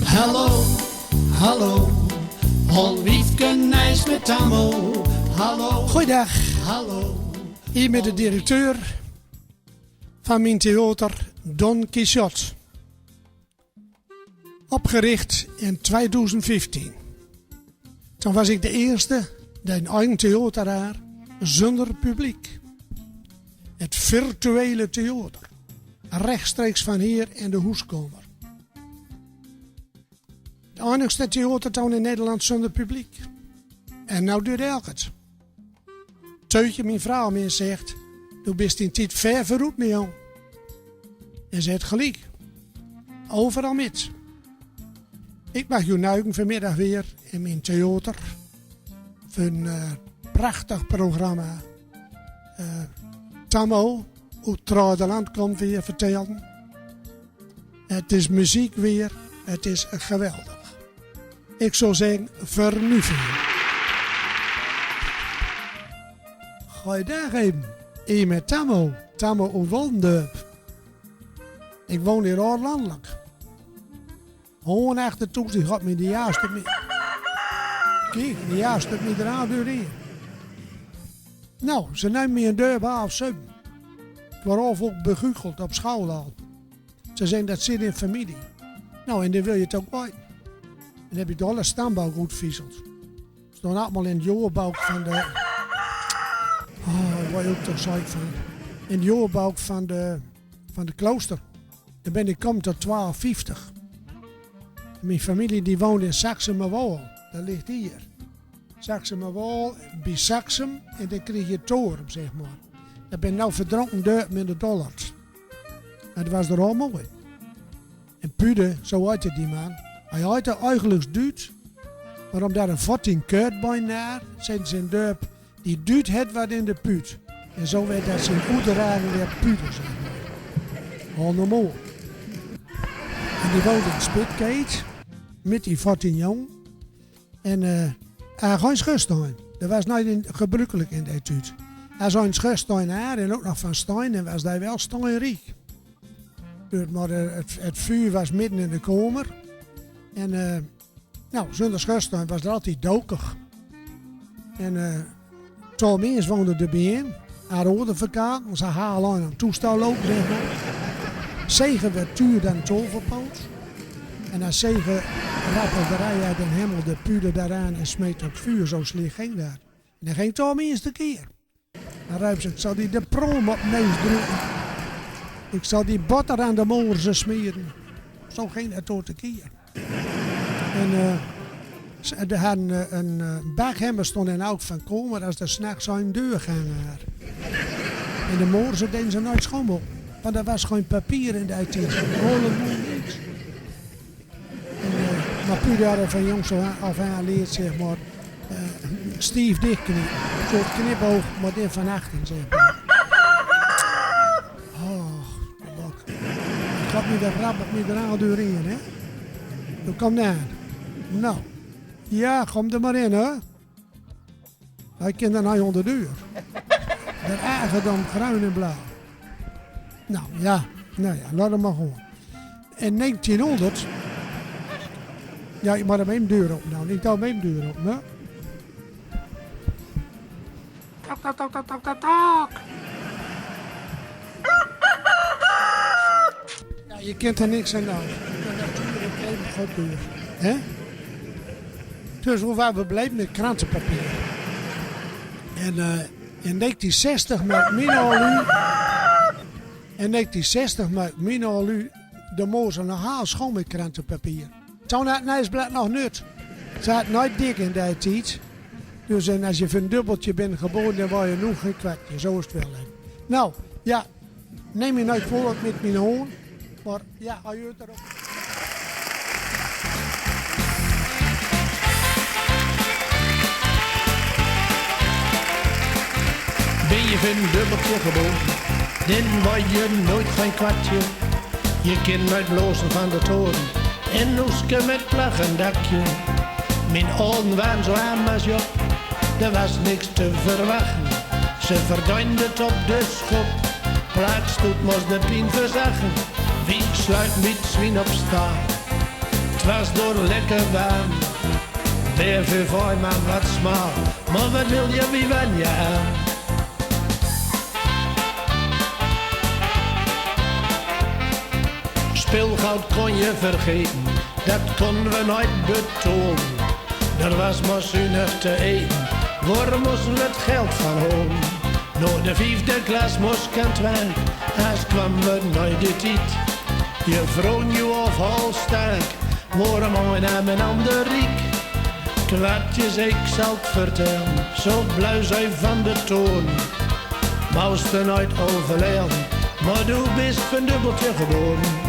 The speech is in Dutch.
Hallo, hallo, Holwiefke Nijs met Tammo. Hallo, Goeiedag, hallo. hier met de directeur van mijn theater Don Quixote. Opgericht in 2015. Toen was ik de eerste die een eigen theater had zonder publiek. Het virtuele theater. Rechtstreeks van hier in de Hoeskomer. Het enigste theatertoon in Nederland zonder publiek. En nou doet elk het. Teutje, mijn vrouw, me zegt, du bist in tijd ver vooruit met jou. En ze heeft gelijk. Overal met. Ik mag je nuigen vanmiddag weer in mijn theater. Voor een prachtig programma. Tammo uit Trouwderland komt weer vertellen. Het is muziek weer. Het is geweldig. Ik zou zeggen, vernuiving. Goeiedag even. Hier met Tammo. Tammo uit Woldendorp. Ik woon hier al landelijk. Gewoon achter toe, die gaat me de juiste mee. Kijk, de juiste met de radio hier. Nou, ze neemt me een deur half 7. Waarover ook begucheld op school al. Ze zeggen dat zit in familie. Nou, en dan wil je het ook weten. En dan heb je de hele stambouw goed viezeld. Ze staan allemaal in het joorbouw van de... Oh, waar je ook toch zei van. In het joorbouw van de klooster. Dan ben ik kom tot 1250. Mijn familie die woont in Saxemerwal. Dat ligt hier. Saxemerwal, bij Saxem. En dan krijg je toren, zeg maar. Dat ben nou verdronken door met de dollars. En dat was er al mooi. En Pude, zo heette die man. Hij heette eigenlijk Duits. Maar omdat er 14 keurt bij naar, zijn ze in dorp die duwt het wat in de put. En zo werd dat zijn oederagen weer Pude, zeg maar. Al normaal. En die woonde in Spitgate. Met die 14 jong. En hij had geen schuurstein. Dat was niet gebruikelijk in die tijd. Hij zou een schuurstein had en ook nog van steen. En was hij wel steinrijk. Maar het vuur was midden in de kamer. En nou, zonder schuurstein was er altijd dokig. En twee mensen woonden erbij in. Haar hoorde verkaart. Ze halen aan een toestel lopen, zeg maar. Zegen werd duur dan toverpoot. En als zegen rappelde de rij uit den hemel de pude daaraan en smeet op vuur. Zo slecht ging dat. En dat ging toch eerste keer. Dan ruipt ze, ik zal die de prom op neus drukken. Ik zal die botter aan de moorzen smeren. Zo ging dat tot de keer. En ze hadden een bakhemmer stond in elk van komen als de s'nachts zijn deur gaan. En de moorzen deden ze nooit schoonmaken. Want er was geen papier in de tijd. Helemaal niks. Maar Pude had van jongs af aan leert, zeg maar, stief dichtknip. Een soort knipoog, maar dit van achteren, zeg maar. Ik had niet dat rappelt met de raaldeur in, hè. Dan kom naar. Nou. Ja, kom er maar in, hè. Hij kent dan hij onder de deur. Dat eigen dan bruin en blauw. Nou ja, laat hem maar gewoon. In 1900... Ja, ik moet hem een deur op nou. Ik hou hem een deur op, hè. Tak, tak, tak, tak, tak, tak. Ja, je kent er niks aan nou. Natuurlijk even goed deur. Hè? Dus hoe waren we blij met krantenpapier. En in 1960 maakt Minolu... In 1960 maakt Minolu de mozer nog haal schoon met krantenpapier. Toen had het Nijsblad nog nut. Ze had nooit dik in die tijd. Dus en als je voor een dubbeltje bent geboren, dan word je nog geen kwartje. Zo is het wel. Hè. Nou, ja, neem je nooit voorbeeld met mijn hoorn. Maar ja, hou je het erop. Ben je voor een dubbeltje geboren, dan word je nooit geen kwartje. Je kind nooit blozen van de toren en noesken met plag en dakje. Mijn ogen waren zo aan als Job, er was niks te verwachten. Ze verduinde het op de schop, plaatstoet moest de pien verzachten. Wie sluit met zwien op staan? was door lekker warm. Weer veel voor man wat smal, maar wat wil je, wie wen je aan? Speelgoud kon je vergeten, dat konden we nooit betonen. Er was maar zuinig te eten, waar moesten we het geld van halen? Door de 5e klas moest ik aan het werk, als kwam we nooit de tijd. Je vroeg je of hal sterk, waarom mooi naar mijn ander riek? Kwartjes, ik zal het vertellen, zo blij zijn van de toon. Moest er nooit overleven, maar du bist van dubbeltje geboren.